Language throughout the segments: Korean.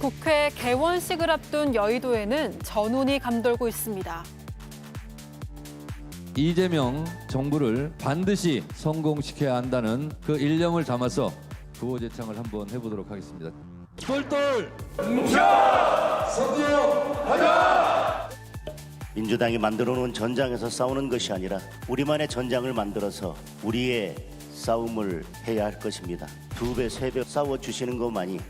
국회 개원식을 앞둔 여의도에는 전운이 감돌고 있습니다. 이재명 정부를 반드시 성공시켜야 한다는 그 일념을 담아서 구호제창을 한번 해보도록 하겠습니다. 똘똘 뭉쳐 성공하자! 민주당이 만들어놓은 전장에서 싸우는 것이 아니라 우리만의 전장을 만들어서 우리의 싸움을 해야 할 것입니다. 2배, 3배 싸워주시는 것만이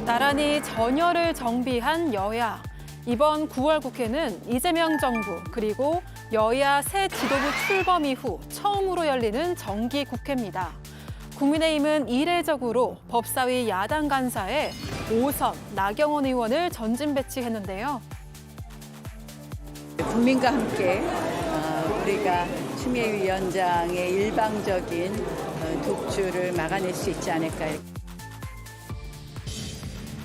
나란히 전열을 정비한 여야. 이번 9월 국회는 이재명 정부 그리고 여야 새 지도부 출범 이후 처음으로 열리는 정기 국회입니다. 국민의힘은 이례적으로 법사위 야당 간사에 5선 나경원 의원을 전진 배치했는데요. 국민과 함께 우리가 추미애 위원장의 일방적인 독주를 막아낼 수 있지 않을까.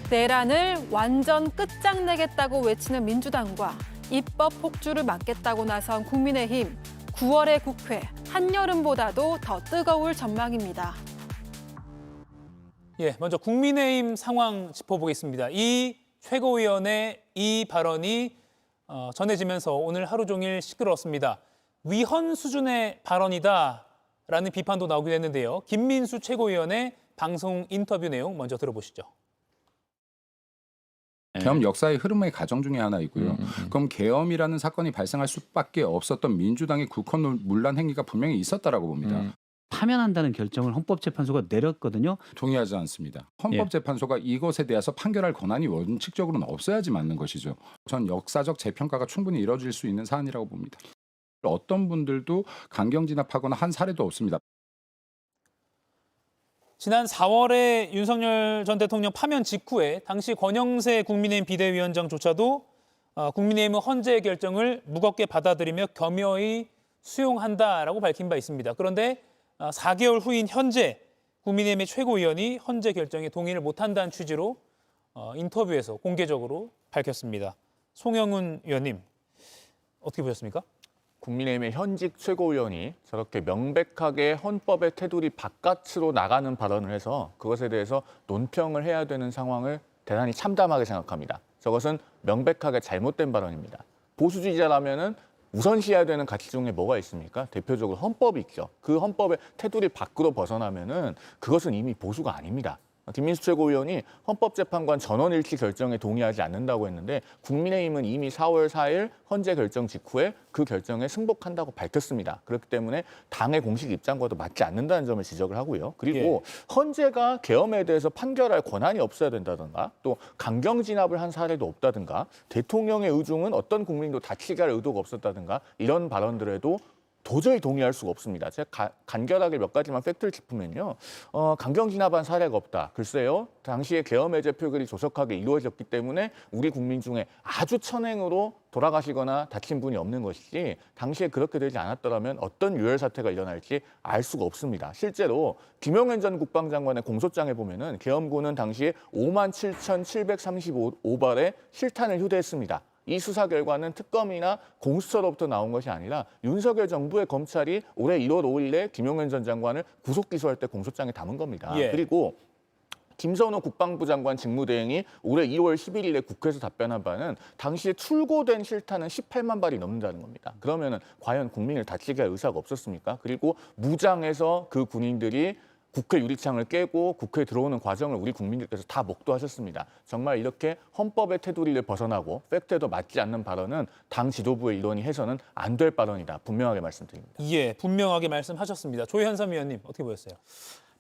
내란을 완전 끝장내겠다고 외치는 민주당과 입법 폭주를 막겠다고 나선 국민의힘. 9월의 국회, 한여름보다도 더 뜨거울 전망입니다. 먼저 국민의힘 상황 짚어보겠습니다. 이 최고위원의 이 발언이 전해지면서 오늘 하루 종일 시끄러웠습니다. 위헌 수준의 발언이다라는 비판도 나오기도 했는데요. 김민수 최고위원의 방송 인터뷰 내용 먼저 들어보시죠. 계엄 역사의 흐름의 과정 중에 하나이고요. 그럼 계엄이라는 사건이 발생할 수밖에 없었던 민주당의 국헌 문란 행위가 분명히 있었다라고 봅니다. 파면한다는 결정을 헌법재판소가 내렸거든요. 동의하지 않습니다. 헌법재판소가 이것에 대해서 판결할 권한이 원칙적으로는 없어야지 맞는 것이죠. 전 역사적 재평가가 충분히 이뤄질 수 있는 사안이라고 봅니다. 어떤 분들도 강경 진압하거나 한 사례도 없습니다. 지난 4월에 윤석열 전 대통령 파면 직후에 당시 권영세 국민의힘 비대위원장조차도 국민의힘은 헌재의 결정을 무겁게 받아들이며 겸허히 수용한다라고 밝힌 바 있습니다. 그런데 4개월 후인 현재 국민의힘의 최고위원이 헌재 결정에 동의를 못한다는 취지로 인터뷰에서 공개적으로 밝혔습니다. 송영훈 의원님, 어떻게 보셨습니까? 국민의힘의 현직 최고위원이 저렇게 명백하게 헌법의 테두리 바깥으로 나가는 발언을 해서 그것에 대해서 논평을 해야 되는 상황을 대단히 참담하게 생각합니다. 저것은 명백하게 잘못된 발언입니다. 보수주의자라면은 우선시해야 되는 가치 중에 뭐가 있습니까? 대표적으로 헌법이 있죠. 그 헌법의 테두리 밖으로 벗어나면은 그것은 이미 보수가 아닙니다. 김민수 최고위원이 헌법재판관 전원일치 결정에 동의하지 않는다고 했는데 국민의힘은 이미 4월 4일 헌재 결정 직후에 그 결정에 승복한다고 밝혔습니다. 그렇기 때문에 당의 공식 입장과도 맞지 않는다는 점을 지적을 하고요. 그리고 헌재가 계엄에 대해서 판결할 권한이 없어야 된다든가 또 강경 진압을 한 사례도 없다든가 대통령의 의중은 어떤 국민도 다치게 할 의도가 없었다든가 이런 발언들에도 도저히 동의할 수가 없습니다. 제가 간결하게 몇 가지만 팩트를 짚으면요. 강경 진압한 사례가 없다. 글쎄요. 당시에 계엄 해제 표결이 조속하게 이루어졌기 때문에 우리 국민 중에 아주 천행으로 돌아가시거나 다친 분이 없는 것이지 당시에 그렇게 되지 않았더라면 어떤 유혈 사태가 일어날지 알 수가 없습니다. 실제로 김용현 전 국방장관의 공소장에 보면은 계엄군은 당시에 57,735발의 실탄을 휴대했습니다. 이 수사 결과는 특검이나 공수처로부터 나온 것이 아니라 윤석열 정부의 검찰이 올해 1월 5일에 김용현 전 장관을 구속 기소할 때 공소장에 담은 겁니다. 그리고 김선호 국방부 장관 직무대행이 올해 2월 11일에 국회에서 답변한 바는 당시에 출고된 실탄은 18만 발이 넘는다는 겁니다. 그러면은 과연 국민을 다치게 할 의사가 없었습니까? 그리고 무장해서 그 군인들이 국회 유리창을 깨고 국회에 들어오는 과정을 우리 국민들께서 다 목도하셨습니다. 정말 이렇게 헌법의 테두리를 벗어나고 팩트에도 맞지 않는 발언은 당 지도부의 일원이 해서는 안 될 발언이다. 분명하게 말씀드립니다. 분명하게 말씀하셨습니다. 조현삼 의원님, 어떻게 보셨어요?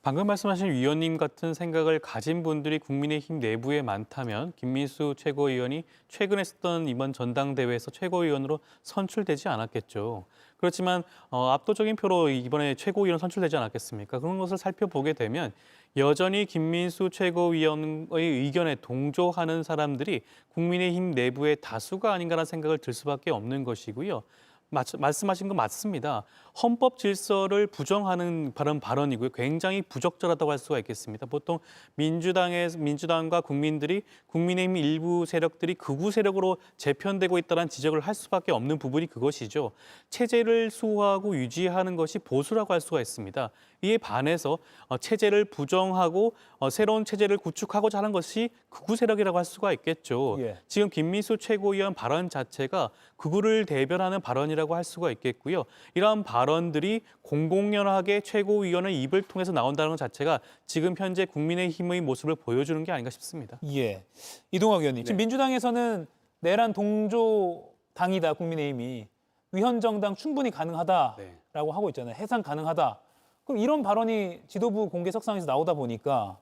방금 말씀하신 위원님 같은 생각을 가진 분들이 국민의힘 내부에 많다면 김민수 최고위원이 최근에 했던 이번 전당대회에서 최고위원으로 선출되지 않았겠죠. 그렇지만 압도적인 표로 이번에 최고위원 선출되지 않았겠습니까? 그런 것을 살펴보게 되면 여전히 김민수 최고위원의 의견에 동조하는 사람들이 국민의힘 내부의 다수가 아닌가라는 생각을 들 수밖에 없는 것이고요. 말씀하신 거 맞습니다. 헌법 질서를 부정하는 발언이고요. 굉장히 부적절하다고 할 수가 있겠습니다. 보통 민주당과 국민들이 국민의힘 일부 세력들이 극우 세력으로 재편되고 있다는 지적을 할 수밖에 없는 부분이 그것이죠. 체제를 수호하고 유지하는 것이 보수라고 할 수가 있습니다. 이에 반해서 체제를 부정하고 새로운 체제를 구축하고자 하는 것이 극우 세력이라고 할 수가 있겠죠. 예. 지금 김민수 최고위원 발언 자체가 극우를 대변하는 발언이라고 할 수가 있겠고요. 이러한 발언들이 공공연하게 최고위원의 입을 통해서 나온다는 것 자체가 지금 현재 국민의힘의 모습을 보여주는 게 아닌가 싶습니다. 예. 이동학 의원님, 지금 민주당에서는 내란 동조 당이다 국민의힘이 위헌정당 충분히 가능하다라고 하고 있잖아요. 해산 가능하다. 그럼 이런 발언이 지도부 공개석상에서 나오다 보니까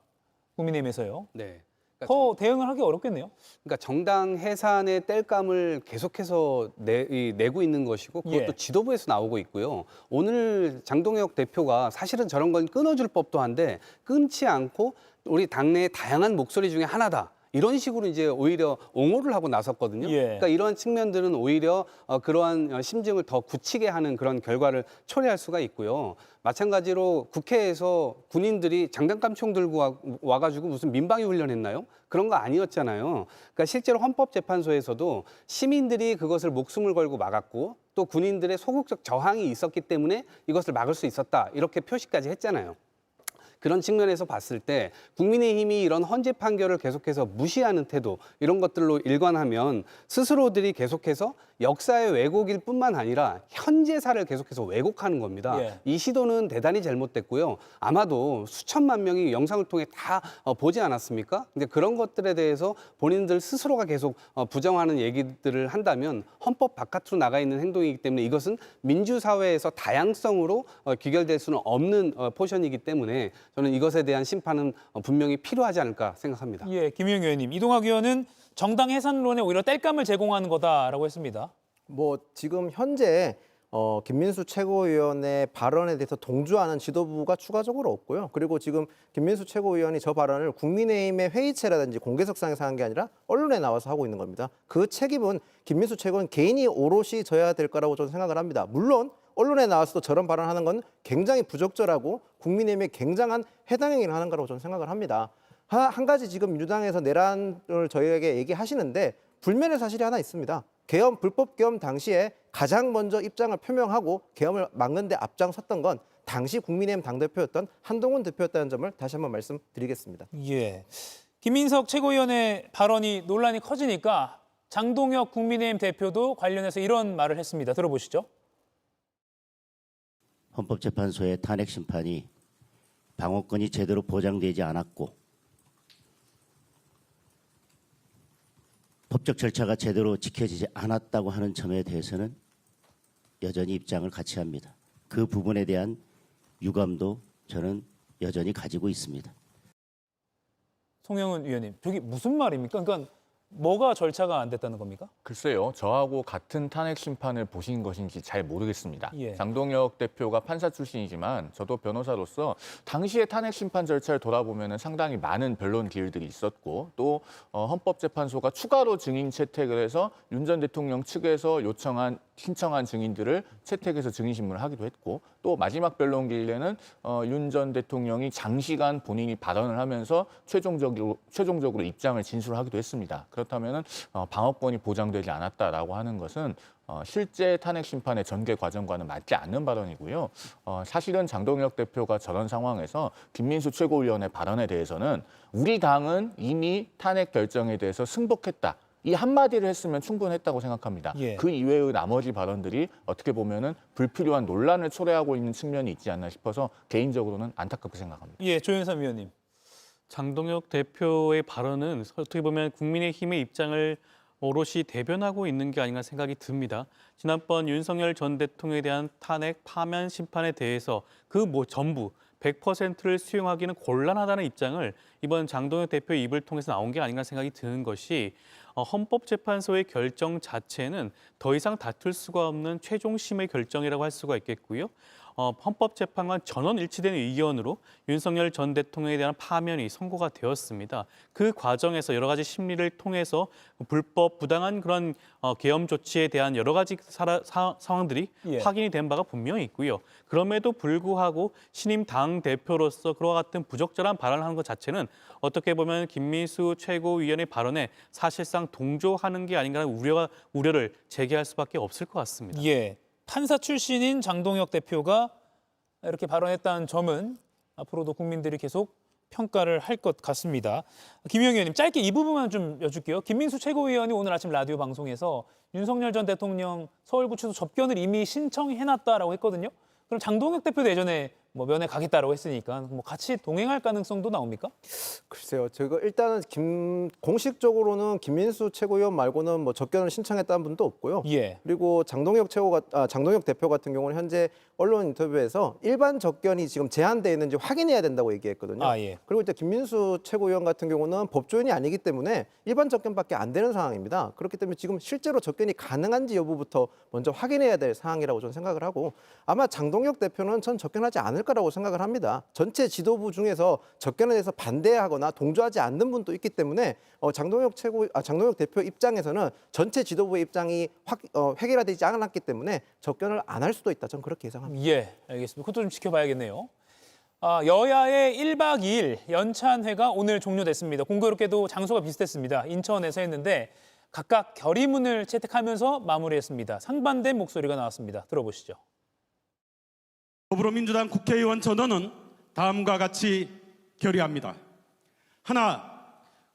국민의힘에서요. 네. 더 대응을 하기 어렵겠네요. 그러니까 정당 해산의 땔감을 계속해서 내고 있는 것이고 그것도 예. 지도부에서 나오고 있고요. 오늘 장동혁 대표가 사실은 저런 건 끊어줄 법도 한데 끊지 않고 우리 당내의 다양한 목소리 중에 하나다. 이런 식으로 이제 오히려 옹호를 하고 나섰거든요. 예. 그러니까 이러한 측면들은 오히려 그러한 심증을 더 굳히게 하는 그런 결과를 초래할 수가 있고요. 마찬가지로 국회에서 군인들이 장난감총 들고 와가지고 무슨 민방위 훈련했나요? 그런 거 아니었잖아요. 그러니까 실제로 헌법재판소에서도 시민들이 그것을 목숨을 걸고 막았고 또 군인들의 소극적 저항이 있었기 때문에 이것을 막을 수 있었다. 이렇게 표시까지 했잖아요. 그런 측면에서 봤을 때 국민의힘이 이런 헌재 판결을 계속해서 무시하는 태도 이런 것들로 일관하면 스스로들이 계속해서 역사의 왜곡일 뿐만 아니라 현재사를 계속해서 왜곡하는 겁니다. 예. 이 시도는 대단히 잘못됐고요. 아마도 수천만 명이 영상을 통해 다 보지 않았습니까? 근데 그런 것들에 대해서 본인들 스스로가 계속 부정하는 얘기들을 한다면 헌법 바깥으로 나가 있는 행동이기 때문에 이것은 민주사회에서 다양성으로 귀결될 수는 없는 포션이기 때문에 저는 이것에 대한 심판은 분명히 필요하지 않을까 생각합니다. 예, 김용 의원님, 이동학 의원은 정당 해산론에 오히려 땔감을 제공하는 거다라고 했습니다. 뭐 지금 현재 김민수 최고위원의 발언에 대해서 동조하는 지도부가 추가적으로 없고요. 그리고 지금 김민수 최고위원이 저 발언을 국민의힘의 회의체라든지 공개석상에서 한 게 아니라 언론에 나와서 하고 있는 겁니다. 그 책임은 김민수 최고위원 개인이 오롯이 져야 될 거라고 저는 생각을 합니다. 물론 언론에 나와서도 저런 발언하는 건 굉장히 부적절하고 국민의힘에 굉장한 해당 행위를 하는 거라고 저는 생각을 합니다. 한 가지 지금 민주당에서 내란을 저희에게 얘기하시는데 불면의 사실이 하나 있습니다. 계엄 불법 계엄 당시에 가장 먼저 입장을 표명하고 계엄을 막는 데 앞장섰던 건 당시 국민의힘 당대표였던 한동훈 대표였다는 점을 다시 한번 말씀드리겠습니다. 예. 김민석 최고위원의 발언이 논란이 커지니까 장동혁 국민의힘 대표도 관련해서 이런 말을 했습니다. 들어보시죠. 헌법재판소의 탄핵 심판이 방어권이 제대로 보장되지 않았고 법적 절차가 제대로 지켜지지 않았다고 하는 점에 대해서는 여전히 입장을 같이 합니다. 그 부분에 대한 유감도 저는 여전히 가지고 있습니다. 송영은 위원님, 저게 무슨 말입니까? 그러니까 뭐가 절차가 안 됐다는 겁니까? 글쎄요. 저하고 같은 탄핵 심판을 보신 것인지 잘 모르겠습니다. 예. 장동혁 대표가 판사 출신이지만 저도 변호사로서 당시의 탄핵 심판 절차를 돌아보면 상당히 많은 변론 기일들이 있었고 또 헌법재판소가 추가로 증인 채택을 해서 윤 전 대통령 측에서 신청한 증인들을 채택해서 증인 신문을 하기도 했고 또 마지막 변론 기일에는 윤 전 대통령이 장시간 본인이 발언을 하면서 최종적으로 입장을 진술하기도 했습니다. 그렇다면 방어권이 보장되지 않았다라고 하는 것은 실제 탄핵 심판의 전개 과정과는 맞지 않는 발언이고요. 사실은 장동혁 대표가 저런 상황에서 김민수 최고위원의 발언에 대해서는 우리 당은 이미 탄핵 결정에 대해서 승복했다. 이 한마디를 했으면 충분했다고 생각합니다. 예. 그 이외의 나머지 발언들이 어떻게 보면은 불필요한 논란을 초래하고 있는 측면이 있지 않나 싶어서 개인적으로는 안타깝게 생각합니다. 예, 조현삼 위원님. 장동혁 대표의 발언은 어떻게 보면 국민의힘의 입장을 오롯이 대변하고 있는 게 아닌가 생각이 듭니다. 지난번 윤석열 전 대통령에 대한 탄핵 파면 심판에 대해서 그 전부 100%를 수용하기는 곤란하다는 입장을 이번 장동혁 대표의 입을 통해서 나온 게 아닌가 생각이 드는 것이 헌법재판소의 결정 자체는 더 이상 다툴 수가 없는 최종심의 결정이라고 할 수가 있겠고요. 헌법재판관 전원 일치된 의견으로 윤석열 전 대통령에 대한 파면이 선고가 되었습니다. 그 과정에서 여러 가지 심리를 통해서 불법, 부당한 그런 계엄 조치에 대한 여러 가지 상황들이 예. 확인이 된 바가 분명히 있고요. 그럼에도 불구하고 신임 당 대표로서 그와 같은 부적절한 발언을 하는 것 자체는 어떻게 보면 김민수 최고위원의 발언에 사실상 동조하는 게 아닌가 하는 우려를 제기할 수밖에 없을 것 같습니다. 예. 판사 출신인 장동혁 대표가 이렇게 발언했다는 점은 앞으로도 국민들이 계속 평가를 할 것 같습니다. 김영희 의원님, 짧게 이 부분만 좀 여쭐게요. 김민수 최고위원이 오늘 아침 라디오 방송에서 윤석열 전 대통령 서울구치소 접견을 이미 신청해놨다라고 했거든요. 그럼 장동혁 대표도 예전에 뭐 면회 가겠다라고 했으니까 뭐 같이 동행할 가능성도 나옵니까? 글쎄요. 제가 일단은 공식적으로는 김민수 최고위원 말고는 뭐 접견을 신청했다는 분도 없고요. 예. 그리고 장동혁 대표 같은 경우는 현재 언론 인터뷰에서 일반 접견이 지금 제한돼 있는지 확인해야 된다고 얘기했거든요. 아, 예. 그리고 이제 김민수 최고위원 같은 경우는 법조인이 아니기 때문에 일반 접견밖에 안 되는 상황입니다. 그렇기 때문에 지금 실제로 접견이 가능한지 여부부터 먼저 확인해야 될 상황이라고 저는 생각을 하고, 아마 장동혁 대표는 전 접견하지 않을 거라고 생각을 합니다. 전체 지도부 중에서 접견에 대해서 반대하거나 동조하지 않는 분도 있기 때문에 장동혁 대표 입장에서는 전체 지도부의 입장이 획일화되지 않았기 때문에 접견을 안 할 수도 있다. 저는 그렇게 예상합니다. 예, 알겠습니다. 그것도 좀 지켜봐야겠네요. 여야의 1박 2일 연찬회가 오늘 종료됐습니다. 공교롭게도 장소가 비슷했습니다. 인천에서 했는데 각각 결의문을 채택하면서 마무리했습니다. 상반된 목소리가 나왔습니다. 들어보시죠. 더불어민주당 국회의원 전원은 다음과 같이 결의합니다. 하나,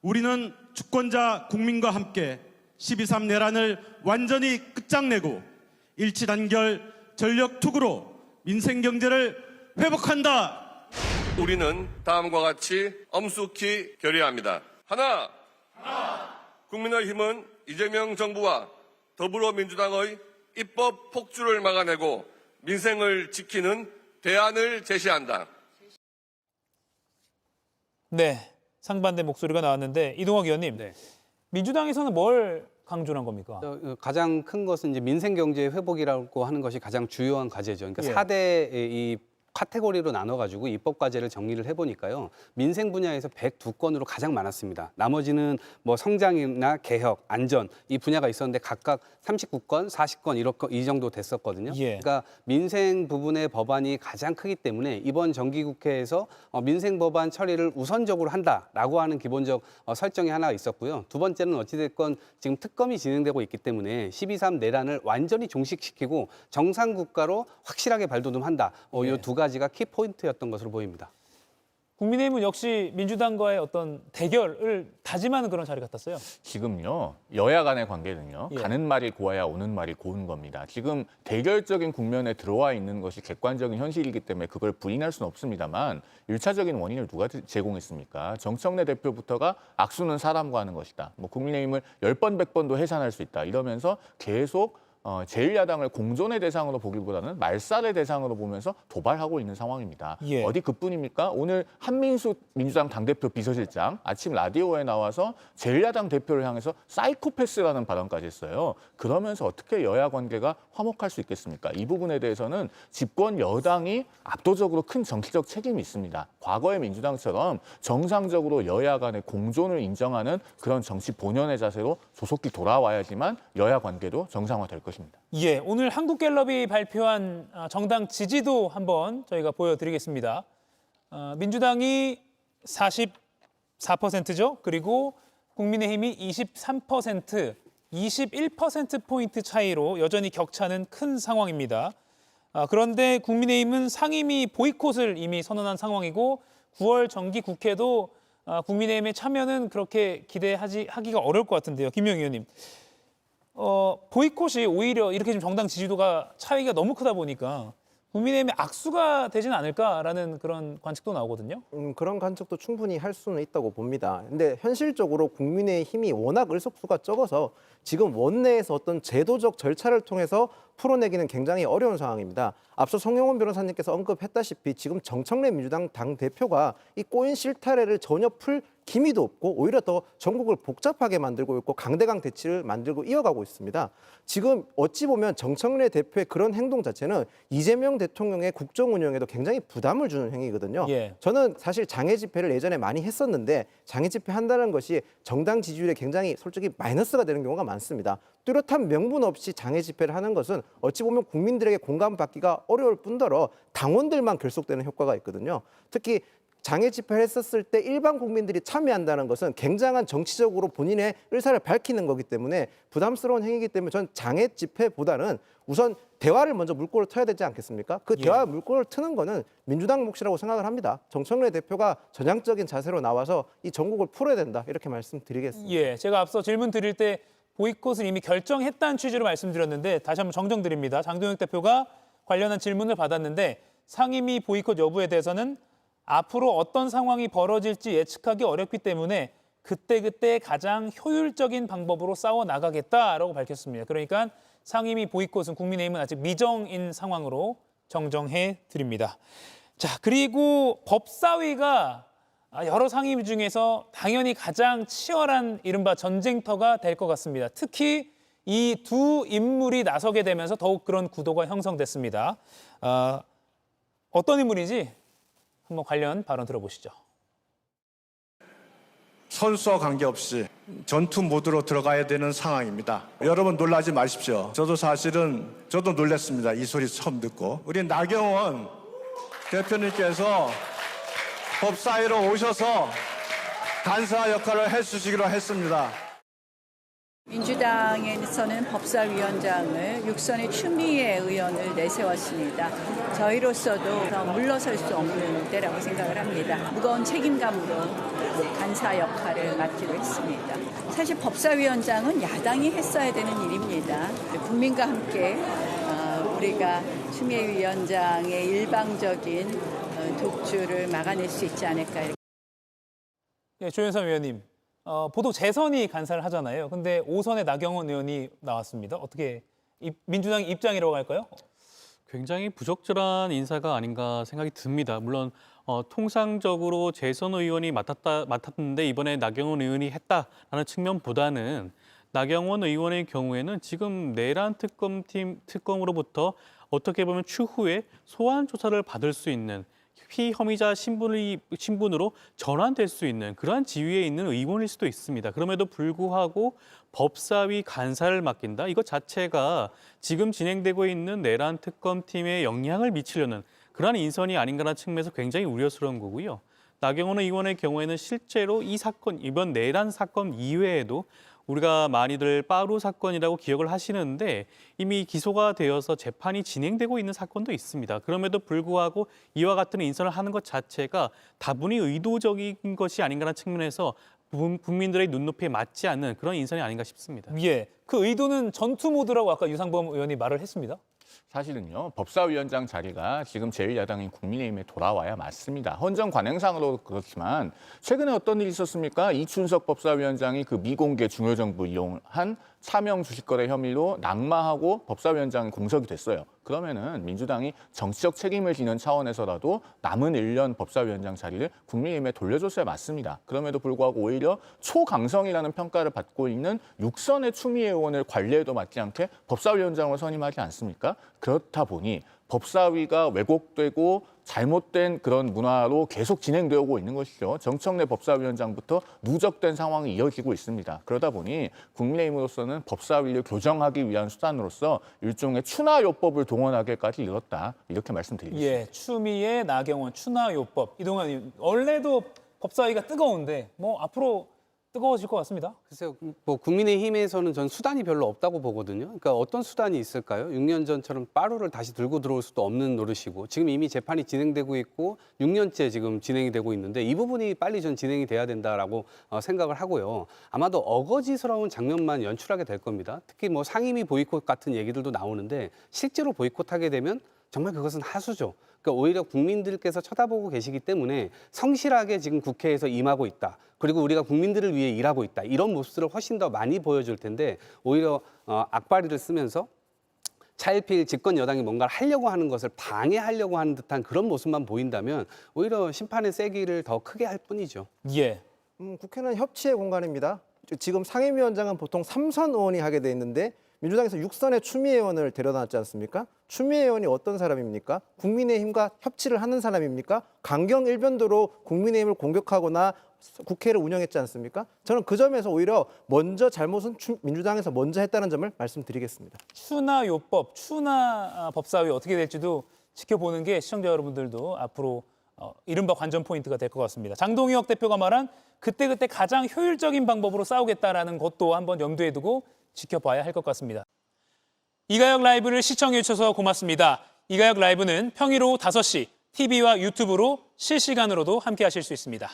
우리는 주권자 국민과 함께 12.3 내란을 완전히 끝장내고 일치단결 전력투구로 민생경제를 회복한다. 우리는 다음과 같이 엄숙히 결의합니다. 하나, 국민의힘은 이재명 정부와 더불어민주당의 입법 폭주를 막아내고 민생을 지키는 대안을 제시한다. 네, 상반된 목소리가 나왔는데 이동학 의원님, 민주당에서는 뭘 강조한 겁니까? 가장 큰 것은 이제 민생 경제 회복이라고 하는 것이 가장 주요한 과제죠. 그러니까 예. 4대 이 카테고리로 나눠가지고 입법 과제를 정리를 해보니까요. 민생 분야에서 102건으로 가장 많았습니다. 나머지는 뭐 성장이나 개혁, 안전 이 분야가 있었는데 각각 39건, 40건 이 정도 됐었거든요. 예. 그러니까 민생 부분의 법안이 가장 크기 때문에 이번 정기국회에서 민생 법안 처리를 우선적으로 한다라고 하는 기본적 설정이 하나 있었고요. 두 번째는 어찌됐건 지금 특검이 진행되고 있기 때문에 12.3 내란을 완전히 종식시키고 정상국가로 확실하게 발돋움한다. 이 두 가지가 키포인트였던 것으로 보입니다. 국민의힘은 역시 민주당과의 어떤 대결을 다짐하는 그런 자리 같았어요. 지금요, 여야 간의 관계는요, 예. 가는 말이 고와야 오는 말이 고운 겁니다. 지금 대결적인 국면에 들어와 있는 것이 객관적인 현실이기 때문에 그걸 부인할 수는 없습니다만 1차적인 원인을 누가 제공했습니까? 정청래 대표부터가 악수는 사람과 하는 것이다. 뭐 국민의힘을 10번, 100번도 해산할 수 있다. 이러면서 계속 제1야당을 공존의 대상으로 보기보다는 말살의 대상으로 보면서 도발하고 있는 상황입니다. 예. 어디 그뿐입니까? 오늘 한민수 민주당 당대표 비서실장 아침 라디오에 나와서 제1야당 대표를 향해서 사이코패스라는 발언까지 했어요. 그러면서 어떻게 여야 관계가 화목할 수 있겠습니까? 이 부분에 대해서는 집권 여당이 압도적으로 큰 정치적 책임이 있습니다. 과거의 민주당처럼 정상적으로 여야 간의 공존을 인정하는 그런 정치 본연의 자세로 조속히 돌아와야지만 여야 관계도 정상화될 것입니다. 예, 오늘 한국갤럽이 발표한 정당 지지도 한번 저희가 보여드리겠습니다. 민주당이 44%죠. 그리고 국민의힘이 23%, 21%포인트 차이로 여전히 격차는 큰 상황입니다. 그런데 국민의힘은 상임위 보이콧을 이미 선언한 상황이고 9월 정기 국회도 국민의힘의 참여는 그렇게 기대하기가 어려울 것 같은데요. 김영희 의원님. 보이콧이 오히려 이렇게 좀 정당 지지도가 차이가 너무 크다 보니까 국민의힘의 악수가 되진 않을까라는 그런 관측도 나오거든요. 그런 관측도 충분히 할 수는 있다고 봅니다. 근데 현실적으로 국민의힘이 워낙 의석수가 적어서 지금 원내에서 어떤 제도적 절차를 통해서 풀어내기는 굉장히 어려운 상황입니다. 앞서 송영원 변호사님께서 언급했다시피 지금 정청래 민주당 당대표가 이 꼬인 실타래를 전혀 풀 기미도 없고 오히려 더 전국을 복잡하게 만들고 있고 강대강 대치를 만들고 이어가고 있습니다. 지금 어찌 보면 정청래 대표의 그런 행동 자체는 이재명 대통령의 국정 운영에도 굉장히 부담을 주는 행위거든요. 예. 저는 사실 장애 집회를 예전에 많이 했었는데 장애 집회 한다는 것이 정당 지지율에 굉장히 솔직히 마이너스가 되는 경우가 많습니다. 뚜렷한 명분 없이 장애 집회를 하는 것은 어찌 보면 국민들에게 공감받기가 어려울 뿐더러 당원들만 결속되는 효과가 있거든요. 특히 장애 집회를 했었을 때 일반 국민들이 참여한다는 것은 굉장한 정치적으로 본인의 의사를 밝히는 거기 때문에 부담스러운 행위이기 때문에 전 장애 집회보다는 우선 대화를 먼저 물꼬를 트야 되지 않겠습니까? 그 예. 대화 물꼬를 트는 거는 민주당 몫이라고 생각을 합니다. 정청래 대표가 전향적인 자세로 나와서 이 전국을 풀어야 된다 이렇게 말씀드리겠습니다. 예, 제가 앞서 질문 드릴 때 보이콧을 이미 결정했다는 취지로 말씀드렸는데 다시 한번 정정드립니다. 장동혁 대표가 관련한 질문을 받았는데 상임위 보이콧 여부에 대해서는 앞으로 어떤 상황이 벌어질지 예측하기 어렵기 때문에 그때그때 가장 효율적인 방법으로 싸워 나가겠다라고 밝혔습니다. 그러니까 상임위 보이콧은 국민의힘은 아직 미정인 상황으로 정정해 드립니다. 자, 그리고 법사위가 여러 상임위 중에서 당연히 가장 치열한 이른바 전쟁터가 될 것 같습니다. 특히 이 두 인물이 나서게 되면서 더욱 그런 구도가 형성됐습니다. 어떤 인물인지 한번 관련 발언 들어보시죠. 선수와 관계없이 전투 모드로 들어가야 되는 상황입니다. 여러분 놀라지 마십시오. 저도 놀랐습니다. 이 소리 처음 듣고. 우리 나경원 대표님께서 법사위로 오셔서 간사 역할을 해주시기로 했습니다. 민주당에서는 법사위원장을 육선의 추미애 의원을 내세웠습니다. 저희로서도 더 물러설 수 없는 때라고 생각을 합니다. 무거운 책임감으로 간사 역할을 맡기로 했습니다. 사실 법사위원장은 야당이 했어야 되는 일입니다. 국민과 함께 우리가 추미애 위원장의 일방적인 독주를 막아낼 수 있지 않을까. 예, 조현선 의원님, 보통 재선이 간사를 하잖아요. 근데 5선에 나경원 의원이 나왔습니다. 어떻게 민주당 입장이라고 할까요? 굉장히 부적절한 인사가 아닌가 생각이 듭니다. 물론 통상적으로 재선 의원이 맡았는데 이번에 나경원 의원이 했다라는 측면보다는 나경원 의원의 경우에는 지금 내란 특검으로부터 어떻게 보면 추후에 소환 조사를 받을 수 있는 피혐의자 신분으로 전환될 수 있는 그러한 지위에 있는 의원일 수도 있습니다. 그럼에도 불구하고 법사위 간사를 맡긴다? 이것 자체가 지금 진행되고 있는 내란 특검팀에 영향을 미치려는 그러한 인선이 아닌가라는 측면에서 굉장히 우려스러운 거고요. 나경원 의원의 경우에는 실제로 이 사건, 이번 내란 사건 이외에도 우리가 많이들 빠루 사건이라고 기억을 하시는데 이미 기소가 되어서 재판이 진행되고 있는 사건도 있습니다. 그럼에도 불구하고 이와 같은 인선을 하는 것 자체가 다분히 의도적인 것이 아닌가라는 측면에서 국민들의 눈높이에 맞지 않는 그런 인선이 아닌가 싶습니다. 예, 그 의도는 전투 모드라고 아까 유상범 의원이 말을 했습니다. 사실은요, 법사위원장 자리가 지금 제1야당인 국민의힘에 돌아와야 맞습니다. 헌정 관행상으로 그렇지만 최근에 어떤 일이 있었습니까? 이춘석 법사위원장이 그 미공개 중요정보 이용한 차명 주식거래 혐의로 낙마하고 법사위원장이 공석이 됐어요. 그러면은 민주당이 정치적 책임을 지는 차원에서라도 남은 1년 법사위원장 자리를 국민의힘에 돌려줬어야 맞습니다. 그럼에도 불구하고 오히려 초강성이라는 평가를 받고 있는 6선의 추미애 의원을 관리에도 맞지 않게 법사위원장으로 선임하지 않습니까? 그렇다 보니 법사위가 왜곡되고 잘못된 그런 문화로 계속 진행되고 있는 것이죠. 정청래 법사위원장부터 누적된 상황이 이어지고 있습니다. 그러다 보니 국민의힘으로서는 법사위를 교정하기 위한 수단으로서 일종의 추나요법을 동원하기까지 이뤘다. 이렇게 말씀드리겠습니다. 예, 추미애, 나경원, 추나요법. 이동환 원래도 법사위가 뜨거운데 뭐 앞으로 뜨거워질 것 같습니다. 글쎄요, 뭐 국민의힘에서는 전 수단이 별로 없다고 보거든요. 그러니까 어떤 수단이 있을까요? 6년 전처럼 빠루를 다시 들고 들어올 수도 없는 노릇이고 지금 이미 재판이 진행되고 있고 6년째 지금 진행이 되고 있는데 이 부분이 빨리 전 진행이 돼야 된다라고 생각을 하고요. 아마도 어거지스러운 장면만 연출하게 될 겁니다. 특히 뭐 상임위 보이콧 같은 얘기들도 나오는데 실제로 보이콧하게 되면 정말 그것은 하수죠. 그러니까 오히려 국민들께서 쳐다보고 계시기 때문에 성실하게 지금 국회에서 임하고 있다. 그리고 우리가 국민들을 위해 일하고 있다. 이런 모습들을 훨씬 더 많이 보여줄 텐데 오히려 악바리를 쓰면서 차일피일 집권 여당이 뭔가를 하려고 하는 것을 방해하려고 하는 듯한 그런 모습만 보인다면 오히려 심판의 세기를 더 크게 할 뿐이죠. 예. 국회는 협치의 공간입니다. 지금 상임위원장은 보통 3선 의원이 하게 돼 있는데 민주당에서 6선의 추미애 의원을 데려놨지 않습니까? 추미애 의원이 어떤 사람입니까? 국민의힘과 협치를 하는 사람입니까? 강경 일변도로 국민의힘을 공격하거나 국회를 운영했지 않습니까? 저는 그 점에서 오히려 먼저 잘못은 민주당에서 먼저 했다는 점을 말씀드리겠습니다. 추나요법, 추나 법사위 어떻게 될지도 지켜보는 게 시청자 여러분들도 앞으로 이른바 관전 포인트가 될 것 같습니다. 장동혁 대표가 말한 그때그때 가장 효율적인 방법으로 싸우겠다라는 것도 한번 염두에 두고 지켜봐야 할 것 같습니다. 이가역 라이브를 시청해 주셔서 고맙습니다. 이가역 라이브는 평일 오후 5시 TV와 유튜브로 실시간으로도 함께 하실 수 있습니다.